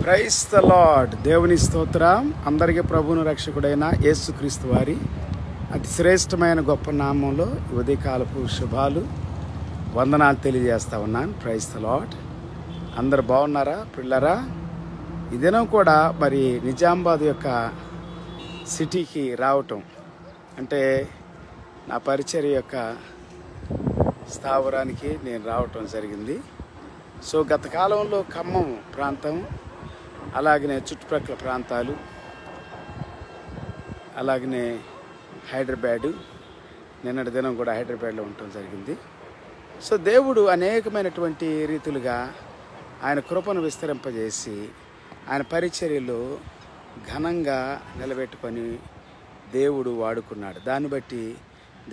Praise the lord. దేవుని స్తోత్రం. అందరికీ ప్రభువును రక్షకుడైన యేసుక్రీస్తు వారి అతి శ్రేష్టమైన గొప్ప నామంలో ఉదయకాలపు శుభాలు వందనాలు తెలియజేస్తా ఉన్నాను. Praise the Lord. అందరు బాగున్నారా పిల్లరా? ఈ దినం కూడా మరి నిజామాబాద్ యొక్క సిటీకి రావటం అంటే నా పరిచర్య యొక్క స్థావరానికి నేను రావటం జరిగింది. సో గత కాలంలో ఖమ్మం ప్రాంతం, అలాగనే చుట్టుప్రక్కల ప్రాంతాలు, అలాగనే హైదరాబాదు, నిన్నటి దినం కూడా హైదరాబాద్లో ఉండటం జరిగింది. సో దేవుడు అనేకమైనటువంటి రీతులుగా ఆయన కృపను విస్తరింపజేసి ఆయన పరిచర్యలో ఘనంగా నిలబెట్టుకొని దేవుడు వాడుకున్నాడు. దాన్ని బట్టి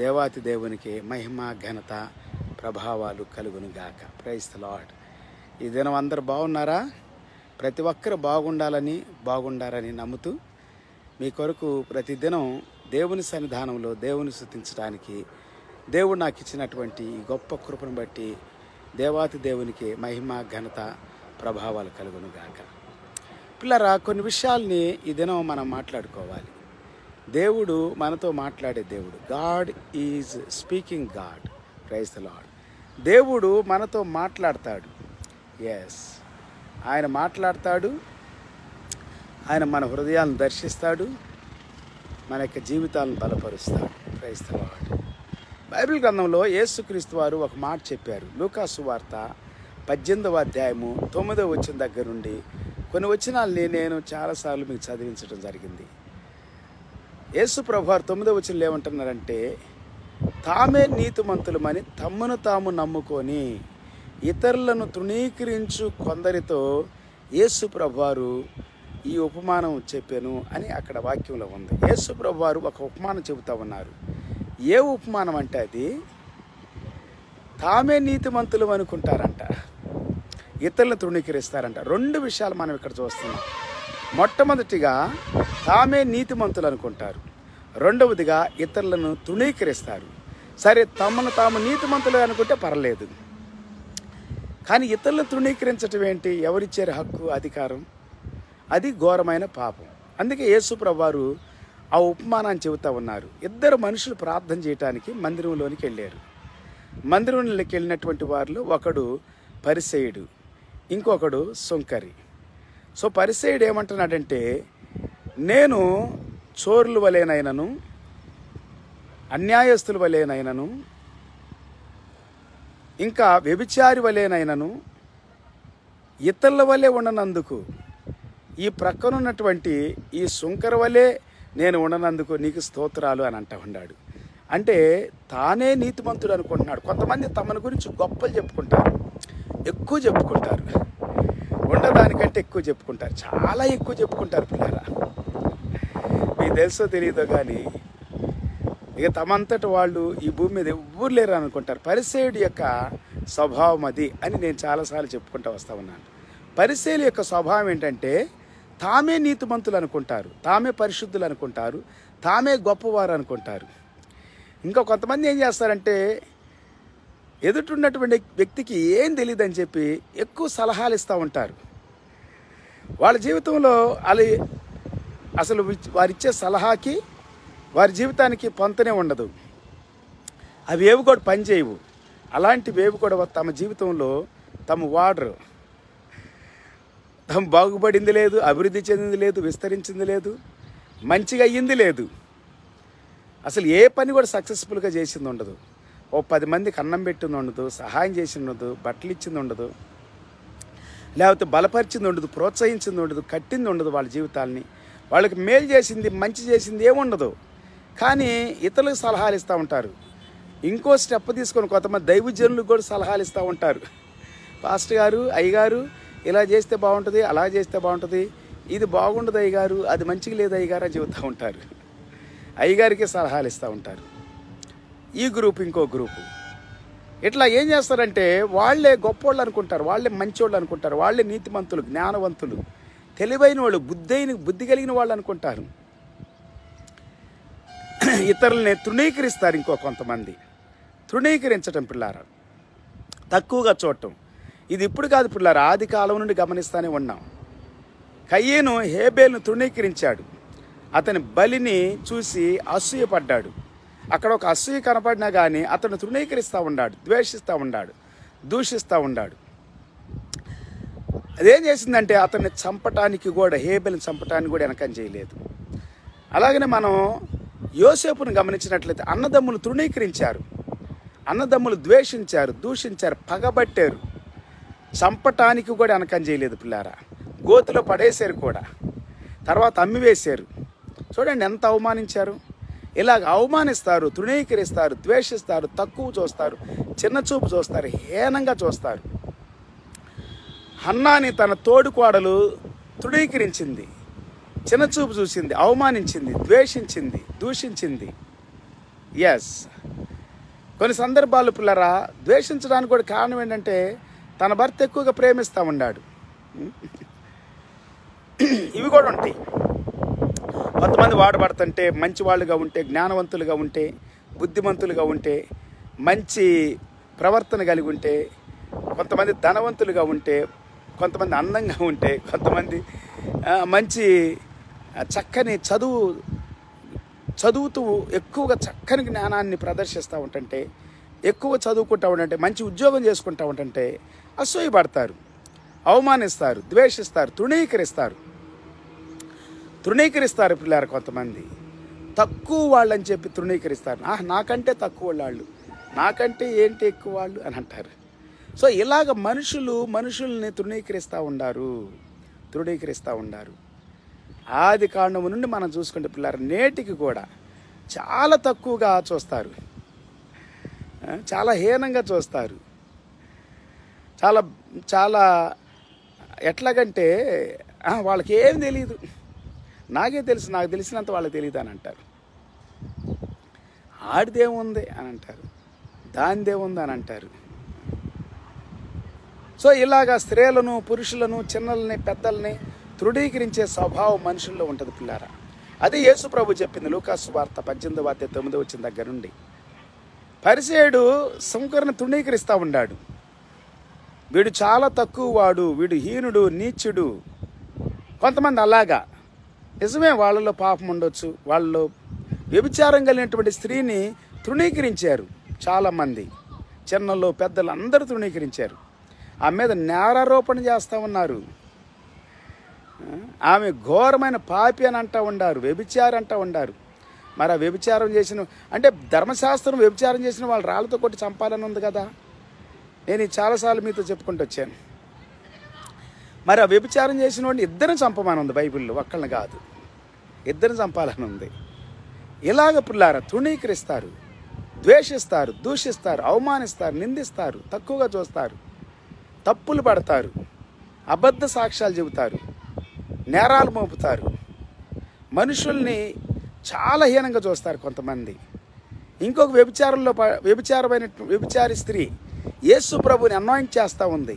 దేవాతి దేవునికి మహిమ ఘనత ప్రభావాలు కలుగును గాక. Praise the Lord. ఈ దినం అందరు బాగున్నారా? ప్రతి ఒక్కరు బాగుండారని నమ్ముతూ మీ కొరకు ప్రతిదినం దేవుని సన్నిధానంలో దేవుని స్తుతించడానికి దేవుడు నాకు ఇచ్చినటువంటి ఈ గొప్ప కృపను బట్టి దేవాతి దేవునికి మహిమ ఘనత ప్రభావాలు కలుగును గాక. పిల్లరా, కొన్ని విషయాల్ని ఈ దినం మనం మాట్లాడుకోవాలి. దేవుడు మనతో మాట్లాడే దేవుడు. God is speaking God. Praise the Lord. దేవుడు మనతో మాట్లాడతాడు. ఎస్, ఆయన మాట్లాడతాడు. ఆయన మన హృదయాలను దర్శిస్తాడు, మన యొక్క జీవితాలను బలపరుస్తాడు. Praise the Lord. బైబిల్ గ్రంథంలో యేసుక్రీస్తు వారు ఒక మాట చెప్పారు. లూకా సువార్త 18వ అధ్యాయము 9వ వచనం దగ్గర నుండి కొన్ని వచనాల్ని నేను చాలాసార్లు మీకు చదివించడం జరిగింది. యేసు ప్రభువారు 9వ వచనంలో ఏమంటున్నారంటే, తామే నీతిమంతులమని తమ్మును తాము నమ్ముకొని ఇతరులను తృణీకరించు కొందరితో యేసు ప్రభువారు ఈ ఉపమానం చెప్పాను అని అక్కడ వాక్యంలో ఉంది. యేసు ప్రభువారు ఒక ఉపమానం చెబుతా ఉన్నారు. ఏ ఉపమానం అంటే అది తామే నీతిమంతులు అనుకుంటారంట, ఇతరులను తృణీకరిస్తారంట. రెండు విషయాలు మనం ఇక్కడ చూస్తున్నాం. మొట్టమొదటిగా తామే నీతిమంతులు అనుకుంటారు, రెండవదిగా ఇతరులను తృణీకరిస్తారు. సరే, తమను తాము నీతిమంతులు అనుకుంటే పర్లేదు, కానీ ఇతరులను తృణీకరించడం ఏంటి? ఎవరిచ్చారు హక్కు, అధికారం? అది ఘోరమైన పాపం. అందుకే యేసు ప్రభువారు ఆ ఉపమానాన్ని చెబుతూ ఉన్నారు. ఇద్దరు మనుషులు ప్రార్థన చేయడానికి మందిరంలోనికి వెళ్ళారు. మందిరంలోకి వెళ్ళినటువంటి వారిలో ఒకడు పరిసయ్యుడు, ఇంకొకడు సుంకరి. సో పరిసయ్యుడు ఏమంటున్నాడంటే, నేను చోరుల వలెనైనను అన్యాయస్తుల వలెనైనను ఇంకా వ్యభిచారి వలెనైనను ఇతరుల వలె ఉండనందుకు, ఈ ప్రక్కనున్నటువంటి ఈ సుంకర వలె నేను ఉండనందుకు నీకు స్తోత్రాలు అని అంటూ ఉన్నాడు. అంటే తానే నీతిమంతుడు అనుకుంటున్నాడు. కొంతమంది తమను గురించి గొప్పలు చెప్పుకుంటారు, ఎక్కువ చెప్పుకుంటారు, ఉండదానికంటే ఎక్కువ చెప్పుకుంటారు, చాలా ఎక్కువ చెప్పుకుంటారు. పిల్లరా, మీకు తెలుసో తెలియదో కానీ ఇక తమంతటి వాళ్ళు ఈ భూమి మీద ఎవ్వరు లేరు అనుకుంటారు. పరిసయ్యుడి యొక్క స్వభావం అది అని నేను చాలాసార్లు చెప్పుకుంటూ వస్తూ ఉన్నాను. పరిసయ్యుల యొక్క స్వభావం ఏంటంటే తామే నీతిమంతులు అనుకుంటారు, తామే పరిశుద్ధులు అనుకుంటారు, తామే గొప్పవారు అనుకుంటారు. ఇంకా కొంతమంది ఏం చేస్తారంటే ఎదుటిన్నటువంటి వ్యక్తికి ఏం తెలియదని చెప్పి ఎక్కువ సలహాలు ఇస్తూ ఉంటారు. వాళ్ళ జీవితంలో అసలు వారిచ్చే సలహాకి వారి జీవితానికి పొంతనే ఉండదు. అవి ఏవి కూడా పనిచేయవు. అలాంటివి ఏవి కూడా తమ జీవితంలో తమ వాడరు. తమ బాగుపడింది లేదు, అభివృద్ధి చెందింది లేదు, విస్తరించింది లేదు, మంచిగా అయ్యింది లేదు. అసలు ఏ పని కూడా సక్సెస్ఫుల్గా చేసింది ఉండదు. ఓ 10 మందికి అన్నం పెట్టింది ఉండదు, సహాయం చేసింది ఉండదు, బట్టలు ఇచ్చింది ఉండదు, లేకపోతే బలపరిచింది ఉండదు, ప్రోత్సహించింది ఉండదు, కట్టింది ఉండదు. వాళ్ళ జీవితాలని వాళ్ళకి మేలు చేసింది, మంచి చేసింది ఏముండదు. కానీ ఇతరులకు సలహాలు ఇస్తూ ఉంటారు. ఇంకో స్టెప్ తీసుకొని కొంతమంది దైవజనులకు కూడా సలహాలు ఇస్తూ ఉంటారు. పాస్టర్ గారు, అయ్యగారు ఇలా చేస్తే బాగుంటుంది, అలా చేస్తే బాగుంటుంది, ఇది బాగుండదు అయ్యగారు, అది మంచిగా లేదు అయ్యగారు అని చెబుతూ ఉంటారు. అయ్యగారికి సలహాలు ఇస్తూ ఉంటారు. ఈ గ్రూప్ ఇంకో గ్రూపు. ఇట్లా ఏం చేస్తారంటే వాళ్ళే గొప్పోళ్ళు అనుకుంటారు, వాళ్ళే మంచోళ్ళు అనుకుంటారు, వాళ్ళే నీతిమంతులు, జ్ఞానవంతులు, తెలివైన వాళ్ళు, బుద్ధి కలిగిన వాళ్ళు అనుకుంటారు. ఇతరులని తృణీకరిస్తారు. ఇంకో కొంతమంది తృణీకరించటం పిల్లారా, తక్కువగా చూడటం. ఇది ఇప్పుడు కాదు పిల్లారా, ఆది కాలం నుండి గమనిస్తూనే ఉన్నాం. కయ్యను హేబేలును తృణీకరించాడు. అతని బలిని చూసి అసూయపడ్డాడు. అక్కడ ఒక అసూయ కనపడినా కానీ అతను తృణీకరిస్తూ ఉన్నాడు, ద్వేషిస్తూ ఉన్నాడు, దూషిస్తూ ఉన్నాడు. అదేం చేసిందంటే అతన్ని చంపటానికి కూడా, హేబేలుని చంపటానికి కూడా వెనకం చేయలేదు. అలాగనే మనం యోసేపును గమనించినట్లయితే అన్నదమ్ములు తృణీకరించారు, అన్నదమ్ములు ద్వేషించారు, దూషించారు, పగబట్టారు. చంపటానికి కూడా వెనకం చేయలేదు పిల్లారా. గోతులో పడేశారు కూడా, తర్వాత అమ్మివేశారు. చూడండి ఎంత అవమానించారు. ఇలాగ అవమానిస్తారు, తృణీకరిస్తారు, ద్వేషిస్తారు, తక్కువ చూస్తారు, చిన్న చూపు చూస్తారు, హీనంగా చూస్తారు. హన్నాని తన తోడుకోడలు తృణీకరించింది, చిన్న చూపు చూసింది, అవమానించింది, ద్వేషించింది, దూషించింది. ఎస్, కొన్ని సందర్భాలు పిల్లరా ద్వేషించడానికి కూడా కారణం ఏంటంటే తన భర్త ఎక్కువగా ప్రేమిస్తూ ఉన్నాడు. ఇవి కూడా ఉంటాయి. కొంతమంది వాడబడుతుంటే మంచి వాళ్ళుగా ఉంటే, జ్ఞానవంతులుగా ఉంటే, బుద్ధిమంతులుగా ఉంటే, మంచి ప్రవర్తన కలిగి ఉంటే, కొంతమంది ధనవంతులుగా ఉంటే, కొంతమంది అందంగా ఉంటే, కొంతమంది మంచి చక్కని చదువుతూ ఎక్కువగా చక్కని జ్ఞానాన్ని ప్రదర్శిస్తూ ఉంటుంటే, ఎక్కువ చదువుకుంటూ ఉంటుంటే, మంచి ఉద్యోగం చేసుకుంటూ ఉంటుంటే అసూయపడతారు, అవమానిస్తారు, ద్వేషిస్తారు, తృణీకరిస్తారు పిల్లారు. కొంతమంది తక్కువ వాళ్ళని చెప్పి తృణీకరిస్తారు. నాకంటే తక్కువ వాళ్ళు, నాకంటే ఏంటి ఎక్కువ వాళ్ళు అని అంటారు. సో ఇలాగ మనుషుల్ని తృణీకరిస్తూ ఉండారు. ఆది కాండము నుండి మనం చూసుకుంటే పిల్లారు నేటికి కూడా చాలా తక్కువగా చూస్తారు, చాలా హీనంగా చూస్తారు. చాలా చాలా ఎట్లాగంటే వాళ్ళకి ఏం తెలియదు, నాకే తెలుసు, నాకు తెలిసినంత వాళ్ళకి తెలియదు అని అంటారు. ఆడిదేముంది అని అంటారు, దానిదేముంది అని అంటారు. సో ఇలాగా స్త్రీలను, పురుషులను, చిన్నల్ని, పెద్దల్ని తృణీకరించే స్వభావం మనుషుల్లో ఉంటుంది పిల్లారా. అదే యేసు ప్రభు చెప్పింది లూకాసు సువార్త 18:9 దగ్గర నుండి. పరిసేయుడు సుంకరుని తృణీకరిస్తూ ఉన్నాడు. వీడు చాలా తక్కువ వాడు, వీడు హీనుడు, నీచుడు. కొంతమంది అలాగా నిజమే, వాళ్ళలో పాపం ఉండొచ్చు, వాళ్ళలో వ్యభిచారం కలిగినటువంటి స్త్రీని తృణీకరించారు చాలామంది. చిన్నలు పెద్దలు అందరూ తృణీకరించారు. ఆమె మీద నేరారోపణ చేస్తూ ఉన్నారు. ఆమె ఘోరమైన పాపి అని అంటూ ఉండారు, వ్యభిచారి అంటూ ఉండారు. మరి ఆ వ్యభిచారం చేసిన అంటే ధర్మశాస్త్రం వ్యభిచారం చేసిన వాళ్ళు రాళ్ళతో కొట్టి చంపాలని ఉంది కదా. నేను చాలాసార్లు మీతో చెప్పుకుంటూ వచ్చాను. మరి ఆ వ్యభిచారం చేసిన వాడిని ఇద్దరిని చంపమని ఉంది బైబిల్లో, ఒక్కళ్ళని కాదు, ఇద్దరిని చంపాలని ఉంది. ఇలాగ పిల్లారా తృణీకరిస్తారు, ద్వేషిస్తారు, దూషిస్తారు, అవమానిస్తారు, నిందిస్తారు, తక్కువగా చూస్తారు, తప్పులు పడతారు, అబద్ధ సాక్ష్యాలు చెబుతారు, నేరాలు మోపుతారు, మనుషుల్ని చాలా హీనంగా చూస్తారు కొంతమంది. ఇంకొక వ్యభిచారి స్త్రీ యేసు ప్రభుని అనాయింట్ చేస్తూ ఉంది.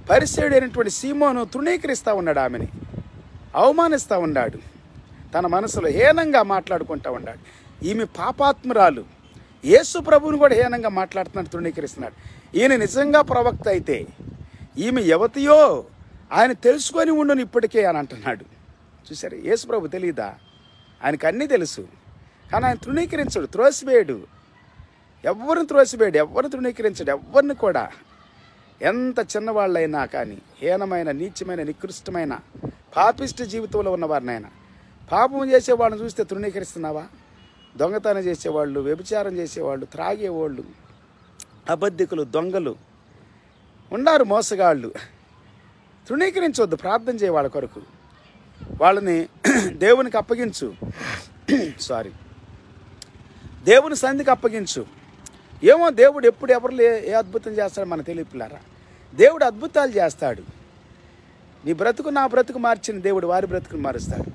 పరిసేయుడు అయినటువంటి సీమోను తృణీకరిస్తూ ఉన్నాడు, ఆమెని అవమానిస్తూ ఉన్నాడు, తన మనసులో హీనంగా మాట్లాడుకుంటూ ఉన్నాడు. ఈమె పాపాత్మురాలు, యేసు ప్రభువుని కూడా హీనంగా మాట్లాడుతున్నాడు, తృణీకరిస్తున్నాడు. ఈయన నిజంగా ప్రవక్త అయితే ఈమె యువతియో ఆయన తెలుసుకొని ఉండును ఇప్పటికే అని అంటున్నాడు. చూసారు, యేసు ప్రభు తెలీదా? ఆయనకు అన్నీ తెలుసు, కానీ ఆయన తృణీకరించడు, త్రోసివేయడు, ఎవరిని తృణీకరించడు, ఎవరిని కూడా. ఎంత చిన్నవాళ్ళైనా కానీ హీనమైన, నీచమైన, నికృష్టమైన, పాపిష్ట జీవితంలో ఉన్నవారినైనా, పాపం చేసేవాళ్ళని చూస్తే తృణీకరిస్తున్నావా? దొంగతనం చేసేవాళ్ళు, వ్యభిచారం చేసేవాళ్ళు, త్రాగేవాళ్ళు, అబద్ధికులు, దొంగలు ఉన్నారు, మోసగాళ్ళు. తృణీకరించవద్దు, ప్రార్థన చేయ వాళ్ళ కొరకు, వాళ్ళని దేవునికి అప్పగించు. దేవుని సన్నిధికి అప్పగించు. ఏమో దేవుడు ఎప్పుడు ఎవరు ఏ అద్భుతం చేస్తాడో మనకు తెలియదు పిల్లారా. దేవుడు అద్భుతాలు చేస్తాడు. నీ బ్రతుకు నా బ్రతుకు మార్చిన దేవుడు వారి బ్రతుకును మారుస్తాడు.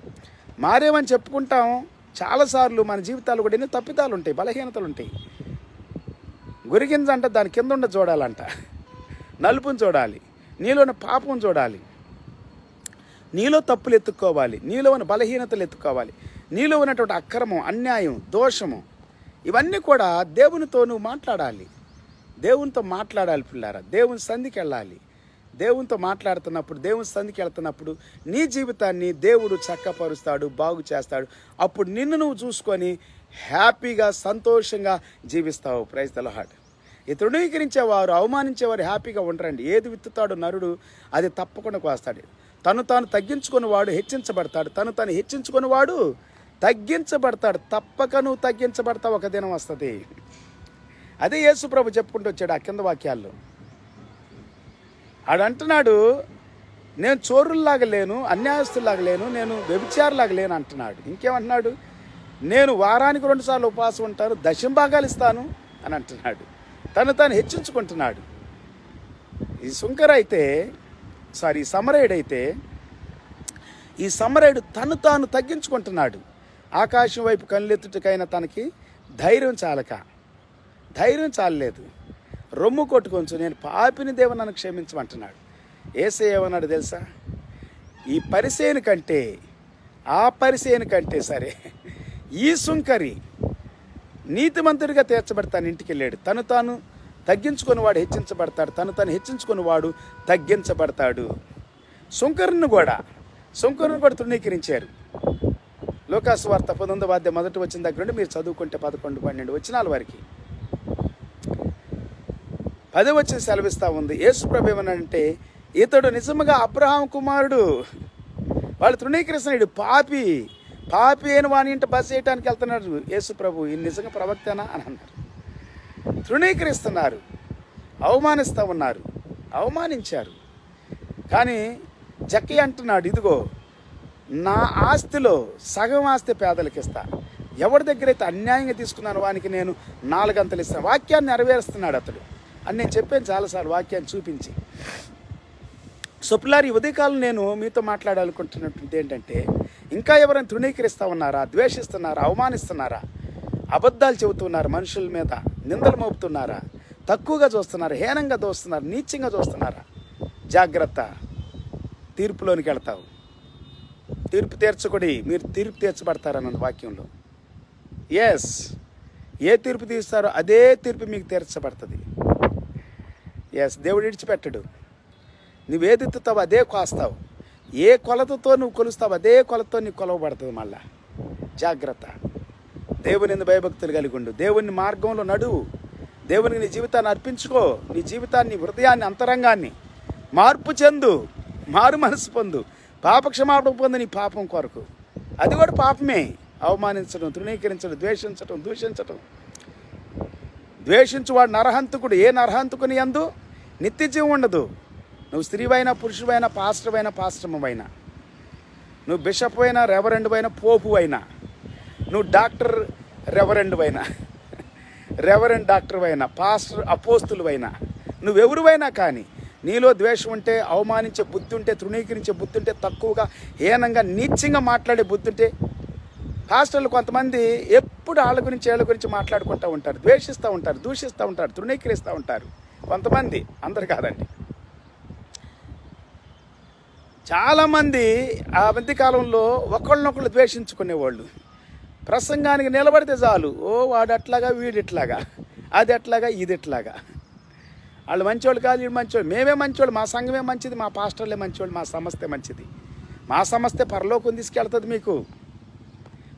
మారేమని చెప్పుకుంటాం. చాలాసార్లు మన జీవితాలు కూడా ఎన్నో తప్పిదాలు ఉంటాయి, బలహీనతలు ఉంటాయి. గురిగింజ అంట దాని కింద ఉండ చూడాలంట, నలుపుని చూడాలి, నీలోని పాపం చూడాలి, నీలో తప్పులు ఎత్తుక్కోవాలి, నీలో ఉన్న బలహీనతలు ఎత్తుక్కోవాలి, నీలో ఉన్నటువంటి అక్రమం, అన్యాయం, దోషము, ఇవన్నీ కూడా దేవునితో నువ్వు మాట్లాడాలి. దేవునితో మాట్లాడాలి పిల్లారా. దేవుని సంధికి వెళ్ళాలి, దేవునితో మాట్లాడుతున్నప్పుడు, దేవుని సంధికి వెళ్తున్నప్పుడు నీ జీవితాన్ని దేవుడు చక్కపరుస్తాడు, బాగు చేస్తాడు. అప్పుడు నిన్ను నువ్వు చూసుకొని హ్యాపీగా, సంతోషంగా జీవిస్తావు. Praise the lord. ఈ తృణీకరించేవారు, అవమానించేవారు హ్యాపీగా ఉండరండి. ఏది విత్తుతాడు నరుడు అది తప్పకుండా కోస్తాడు. తను తాను తగ్గించుకునేవాడు హెచ్చించబడతాడు. తను తాను హెచ్చించుకునేవాడు తగ్గించబడతాడు. తప్పక నువ్వు తగ్గించబడతావు, ఒక దినం వస్తుంది. అదే యేసు ప్రభు చెప్పుకుంటూ వచ్చాడు ఆ కింద వాక్యాల్లో. ఆడంటున్నాడు, నేను చోరుల్లాగా లేను, అన్యాయస్తుల్లాగా లేను, నేను వ్యభిచారులాగా లేను అంటున్నాడు. ఇంకేమంటున్నాడు, నేను వారానికి 2 సార్లు ఉపవాసం ఉంటాను, దశంభాగాలు ఇస్తాను అని అంటున్నాడు. తను తాను హెచ్చించుకుంటున్నాడు. ఈ సమరయుడైతే ఈ సమరయుడు తను తాను తగ్గించుకుంటున్నాడు. ఆకాశం వైపు కళ్ళెత్తుటకైనా తనకి ధైర్యం చాలలేదు. రొమ్ము కొట్టుకొంచు, నేను పాపిని దేవ నన్ను క్షమించమంటున్నాడు. యేసయ్య ఏమన్నాడు తెలుసా, ఈ పరిసేను కంటే ఆ పరిసేను కంటే సరే ఈ సుంకరి నీతిమంతుడిగా తీర్చబడతాను ఇంటికి వెళ్ళాడు. తను తాను తగ్గించుకుని వాడు హెచ్చించబడతాడు, తను తాను హెచ్చించుకుని వాడు తగ్గించబడతాడు. సుంకరుని కూడా తృణీకరించారు. లూకాసు వార్త 19వ అధ్యాయం మొదటి వచ్చిన దగ్గర నుండి మీరు చదువుకుంటే 11, 12 వచనాల వరకు 10వ వచనం సెలవిస్తూ ఉంది. యేసు ప్రభు ఏమన్నాడంటే, ఇతడు నిజముగా అబ్రహాం కుమారుడు. వాళ్ళు తృణీకరిస్తున్నాడు, పాపి అయిన వాని ఇంట బస్ చేయడానికి వెళ్తున్నాడు యేసు ప్రభు. ఈ నిజంగా ప్రవక్తనా అని అన్నారు. తృణీకరిస్తున్నారు, అవమానిస్తూ ఉన్నారు, అవమానించారు. కానీ జక్కయ్య అంటున్నాడు, ఇదిగో నా ఆస్తిలో సగం ఆస్తి పేదలకు ఇస్తా, ఎవరి దగ్గర అయితే అన్యాయంగా తీసుకున్నాను వానికి నేను 4 అంతలు ఇస్తాను. వాక్యాన్ని నెరవేరుస్తున్నాడు అతడు అని నేను చెప్పాను చాలాసార్లు, వాక్యాన్ని చూపించి. పిల్లారి, ఉదయకాలం నేను మీతో మాట్లాడాలనుకుంటున్నటువంటి ఏంటంటే, ఇంకా ఎవరైనా తృణీకరిస్తూ ఉన్నారా, ద్వేషిస్తున్నారా, అవమానిస్తున్నారా, అబద్ధాలు చెబుతున్నారా, మనుషుల మీద నిందలు మోపుతున్నారా, తక్కువగా చూస్తున్నారా, హీనంగా చూస్తున్నారా, నీచంగా చూస్తున్నారా, జాగ్రత్త, తీర్పులోనికి వెళ్తావు. తీర్పు తీర్చకూడి, మీరు తీర్పు తీర్చబడతారన్నది వాక్యంలో. ఎస్, ఏ తీర్పు తీస్తారో అదే తీర్పు మీకు తీర్చబడుతుంది. ఎస్, దేవుడు విడిచిపెట్టడు. నువ్వేది ఎత్తుతావు అదే కోస్తావు. ఏ కొలతతో నువ్వు కొలుస్తావు అదే కొలతతో నీకు కొలవబడుతుంది. మళ్ళా జాగ్రత్త. దేవుని భయభక్తులు కలిగి ఉండు, దేవుని మార్గంలో నడువు, దేవునికి నీ జీవితాన్ని అర్పించుకో. నీ జీవితాన్ని, హృదయాన్ని, అంతరంగాన్ని మార్పు చెందు, మారు మనసు పొందు, పాపక్షమాపణ పొందు నీ పాపం కొరకు. అది కూడా పాపమే. అవమానించడం, తృణీకరించడం, ద్వేషించడం, దూషించడం. ద్వేషించువాడు నరహంతకుడు. ఏ నరహంతకుని యందు నిత్య జీవం ఉండదు. నువ్వు స్త్రీవైనా, పురుషువైనా, పాస్టర్మైనా, నువ్వు బిషప్ అయినా, రెవరెండ్ అయినా, పోపు అయినా, నువ్వు డాక్టర్ రెవరెండ్ అయినా, రెవరెండ్ డాక్టర్ అయినా, పాస్టర్ అపోస్తులు అయినా, నువ్వెవరువైనా కానీ నీలో ద్వేషం ఉంటే, అవమానించే బుద్ధి ఉంటే, తృణీకరించే బుద్ధి ఉంటే, తక్కువగా హీనంగా నీచంగా మాట్లాడే బుద్ధి ఉంటే, పాస్టర్లు కొంతమంది ఎప్పుడు వాళ్ళ గురించి మాట్లాడుకుంటూ ఉంటారు, ద్వేషిస్తూ ఉంటారు, దూషిస్తూ ఉంటారు, తృణీకరిస్తూ ఉంటారు. కొంతమంది, అందరు కాదండి. చాలామంది ఆ మధ్యకాలంలో ఒకళ్ళనొకళ్ళు ద్వేషించుకునేవాళ్ళు. ప్రసంగానికి నిలబడితే చాలు, ఓ వాడు అట్లాగా, వీడిట్లాగా, అది ఎట్లాగా, ఇది ఎట్లాగా. వాళ్ళు మంచోళ్ళు కాదు, వీడు మంచోళ్ళు, మేమే మంచోళ్ళు, మా సంఘమే మంచిది, మా పాస్టర్లే మంచోళ్ళు, మా సంస్థే మంచిది, మా సంస్థే పరలోకం తీసుకెళ్తుంది, మీకు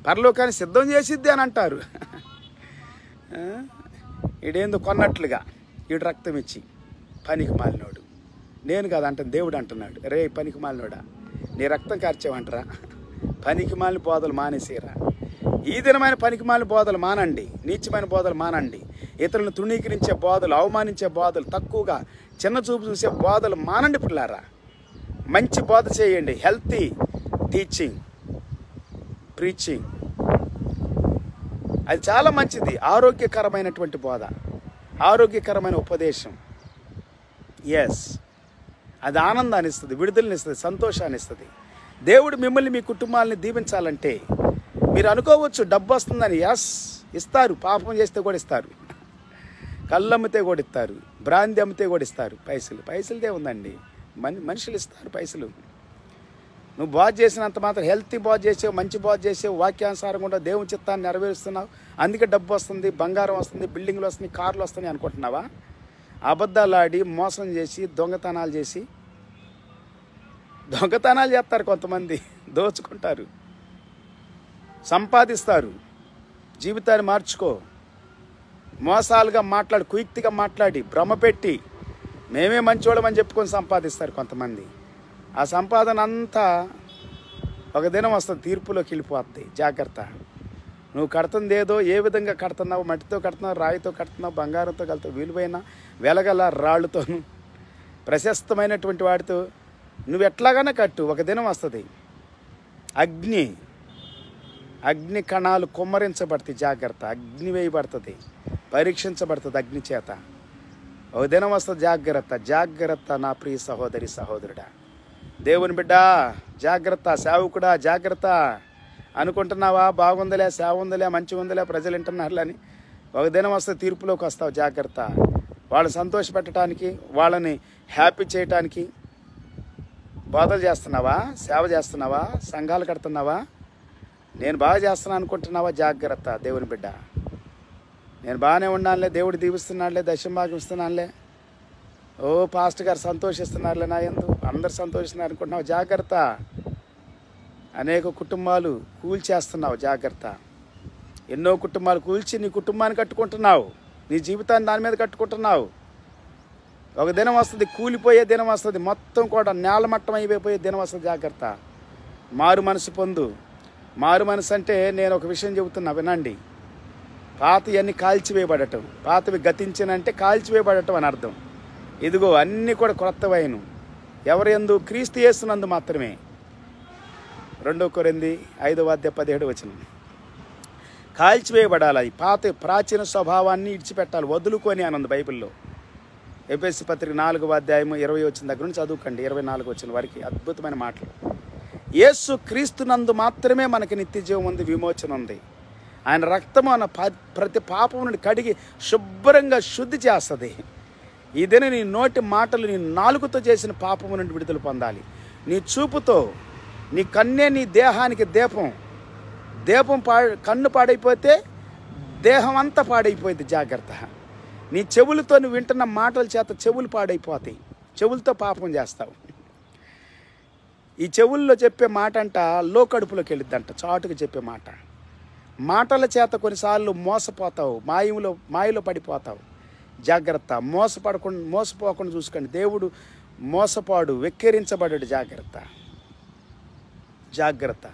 పరలోకాన్ని సిద్ధం చేసిద్ది అని అంటారు. ఈడేందో కొన్నట్లుగా ఈడు రక్తం ఇచ్చి పనికి మాలినోడు. నేను కాదు అంటాను, దేవుడు అంటున్నాడు, రే పనికి మాలినోడా, నీ రక్తం కార్చేవంటరా, పనికి మాలిన బోధలు మానేసేరా. ఈ దినమైన పనికి మాలిన బోధలు మానండి, నీచమైన బోధలు మానండి, ఇతరులను తృణీకరించే బోధలు, అవమానించే బోధలు, తక్కువగా చిన్న చూపు చూసే బోధలు మానండి పిల్లారా. మంచి బోధ చేయండి, హెల్తీ టీచింగ్, ప్రీచింగ్, అది చాలా మంచిది. ఆరోగ్యకరమైనటువంటి బోధ, ఆరోగ్యకరమైన ఉపదేశం. ఎస్, అది ఆనందాన్ని ఇస్తుంది, విడుదలని ఇస్తుంది, సంతోషాన్ని ఇస్తుంది. దేవుడు మిమ్మల్ని, మీ కుటుంబాలని దీవించాలంటే మీరు అనుకోవచ్చు డబ్బు వస్తుందని. ఎస్, ఇస్తారు. పాపం చేస్తే కూడా ఇస్తారు, కళ్ళు అమ్మితే కూడా ఇస్తారు, బ్రాంతి అమ్మితే కూడా ఇస్తారు. పైసలదే ఉందండి, మనుషులు ఇస్తారు పైసలు. నువ్వు బాధ చేసినంత మాత్రం, హెల్తీ బాధ చేసావు, మంచి బాధ చేసావు, వాక్యానుసారం కూడా దేవుని చిత్తాన్ని నెరవేరుస్తున్నావు, అందుకే డబ్బు వస్తుంది, బంగారం వస్తుంది, బిల్డింగ్లు వస్తుంది, కార్లు వస్తున్నాయి అనుకుంటున్నావా? అబద్ధాలు ఆడి, మోసం చేసి, దొంగతనాలు చేసి దొంగతనాలు చేస్తారు, కొంతమంది దోచుకుంటారు, సంపాదిస్తారు. జీవితాన్ని మార్చుకో. మోసాలుగా మాట్లాడి, కుయుక్తిగా మాట్లాడి, భ్రమ పెట్టి మేమే మంచోళ్ళమని చెప్పుకొని సంపాదిస్తారు కొంతమంది. ఆ సంపాదన అంతా ఒక దినం వస్తుంది, తీర్పులోకి వెళ్ళిపోద్ది. జాగ్రత్త. నువ్వు కడుతుంది ఏదో, ఏ విధంగా కడుతున్నావు, మట్టితో కడుతున్నావు, రాయితో కడుతున్నావు, బంగారంతో కలుతావు, విలువైన వెలగల రాళ్ళతోను, ప్రశస్తమైనటువంటి వాటితో నువ్వు ఎట్లాగానే కట్టు. ఒక దినం వస్తుంది, అగ్ని కణాలు కుమ్మరించబడతాయి. జాగ్రత్త. అగ్ని వేయబడుతుంది, పరీక్షించబడుతుంది అగ్ని చేత. ఒక దినం వస్తుంది. జాగ్రత్త నా ప్రియ సహోదరి సహోదరుడా, దేవుని బిడ్డ జాగ్రత్త. సేవకుడా జాగ్రత్త. అనుకుంటున్నావా బాగుందిలే, సేవ ఉందిలే, మంచిగా ఉందిలే, ప్రజలు వింటున్నారులే అని. ఒక దినం వస్తే తీర్పులోకి వస్తావు. జాగ్రత్త. వాళ్ళని సంతోషపెట్టడానికి, వాళ్ళని హ్యాపీ చేయటానికి బోధలు చేస్తున్నావా, సేవ చేస్తున్నావా, సంఘాలు కడుతున్నావా, నేను బాగా చేస్తున్నా అనుకుంటున్నావా? జాగ్రత్త దేవుని బిడ్డ. నేను బాగానే ఉన్నానులే, దేవుడు దీవిస్తున్నాడులే, దశంభాగం ఇస్తున్నానులే, ఓ పాస్టర్ గారు సంతోషిస్తున్నారులే నా యందు, అందరు సంతోషిస్తున్నారు అనుకుంటున్నావు. జాగ్రత్త. అనేక కుటుంబాలు కూల్చేస్తున్నావు. జాగ్రత్త. ఎన్నో కుటుంబాలు కూల్చి నీ కుటుంబాన్ని కట్టుకుంటున్నావు, నీ జీవితాన్ని దాని మీద కట్టుకుంటున్నావు. ఒక దినం వస్తుంది, కూలిపోయే దినం వస్తుంది, మొత్తం కూడా నేలమట్టం అయిపోయే దినం వస్తుంది. జాగ్రత్త. మారు మనసు పొందు. మారు మనసు అంటే నేను ఒక విషయం చెబుతున్నా, వినండి. పాతవన్నీ కాల్చివేయబడటం, పాతవి గతించినంటే కాల్చివేయబడటం అని అర్థం. ఇదిగో అన్నీ కూడా క్రొత్తవైన ఎవరు యందు? క్రీస్తు యేసునందు మాత్రమే. 2 కొరింథీ 5:17 కాల్చివేయబడాలి. పాత ప్రాచీన స్వభావాన్ని ఇడిచిపెట్టాలి, వదులుకొని అని ఉంది బైబిల్లో. ఎఫెసీ పత్రిక 4:20 దగ్గర నుంచి చదువుకండి, 24 వరకు అద్భుతమైన మాటలు. యేసు క్రీస్తునందు మాత్రమే మనకి నిత్య జీవం ఉంది, విమోచన ఉంది. ఆయన రక్తము మన ప్రతి పాపం నుండి కడిగి శుభ్రంగా శుద్ధి చేస్తుంది. ఇదేనే నీ నోటి మాటలు, నీ నాలుగుతో చేసిన పాపము నుండి విడుదల పొందాలి. నీ చూపుతో, నీ కన్నే నీ దేహానికి దీపం. కన్ను పాడైపోతే దేహం అంతా పాడైపోయింది. జాగ్రత్త. నీ చెవులతో నువ్వు వింటున్న మాటల చేత చెవులు పాడైపోతాయి, చెవులతో పాపం చేస్తావు. ఈ చెవుల్లో చెప్పే మాట అంట లో కడుపులోకి వెళ్ళిద్దంట, చాటుగా చెప్పే మాట. మాటల చేత కొన్నిసార్లు మోసపోతావు, మాయలో పడిపోతావు. జాగ్రత్త. మోసపోకుండా చూసుకోండి. దేవుడు మోసపాడు, వెక్కిరించబడ్డాడు. జాగ్రత్త.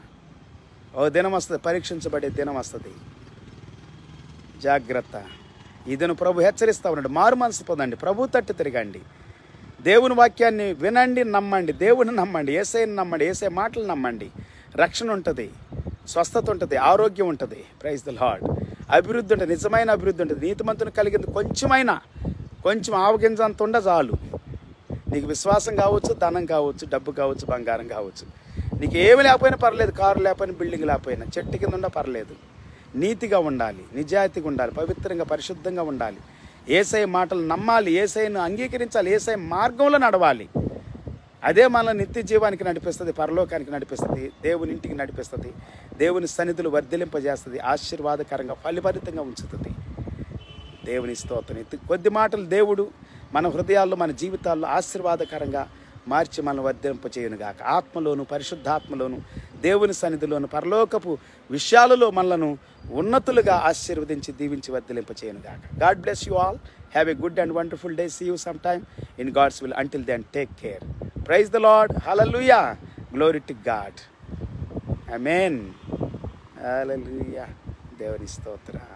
ఓ దినం వస్తుంది, పరీక్షించబడే దినం వస్తుంది. జాగ్రత్త. ఇదను ప్రభు హెచ్చరిస్తూ ఉన్నాడు. మారు మనసు పొందండి, ప్రభు తట్టు తిరగండి, దేవుని వాక్యాన్ని వినండి, నమ్మండి, దేవుని నమ్మండి, యేసయ్యని నమ్మండి, యేసయ్య మాటలు నమ్మండి. రక్షణ ఉంటుంది, స్వస్థత ఉంటుంది, ఆరోగ్యం ఉంటుంది. Praise the Lord. అభివృద్ధి ఉంటుంది, నిజమైన అభివృద్ధి ఉంటుంది. నీతిమంతుని కలిగింది కొంచెం ఆవగింజంత ఉండ చాలు. నీకు విశ్వాసం కావచ్చు, ధనం కావచ్చు, డబ్బు కావచ్చు, బంగారం కావచ్చు. నీకు ఏమి లేకపోయినా పర్లేదు, కారు లేకపోయినా, బిల్డింగ్ లేకపోయినా, చెట్టు కింద ఉండ పర్లేదు. నీతిగా ఉండాలి, నిజాయితీగా ఉండాలి, పవిత్రంగా పరిశుద్ధంగా ఉండాలి. యేసయ్య మాటలు నమ్మాలి, యేసయ్యను అంగీకరించాలి, యేసయ్య మార్గంలో నడవాలి. అదే మనల్ని నిత్య జీవానికి నడిపిస్తుంది, పరలోకానికి నడిపిస్తుంది, దేవుని ఇంటికి నడిపిస్తుంది, దేవుని సన్నిధులు వర్ధిలింపజేస్తుంది, ఆశీర్వాదకరంగా ఫలిభరితంగా ఉంచుతుంది. దేవుని స్తోత్రం. కొద్ది మాటలు దేవుడు మన హృదయాల్లో, మన జీవితాల్లో ఆశీర్వాదకరంగా మార్చి మనల్ని వర్ధింపచేయునుగాక. ఆత్మలోను, పరిశుద్ధాత్మలోను, దేవుని సన్నిధిలోను, పరలోకపు విషయాలలో మనలను ఉన్నతులుగా ఆశీర్వదించి దీవించి వర్ధిలింపచేయునుగాక. God bless you all. Have a good and wonderful day. See you some time in God's will. Until then take care. Praise the Lord. Hallelujah. Glory to God. Amen. Hallelujah. దేవుని స్తోత్రం.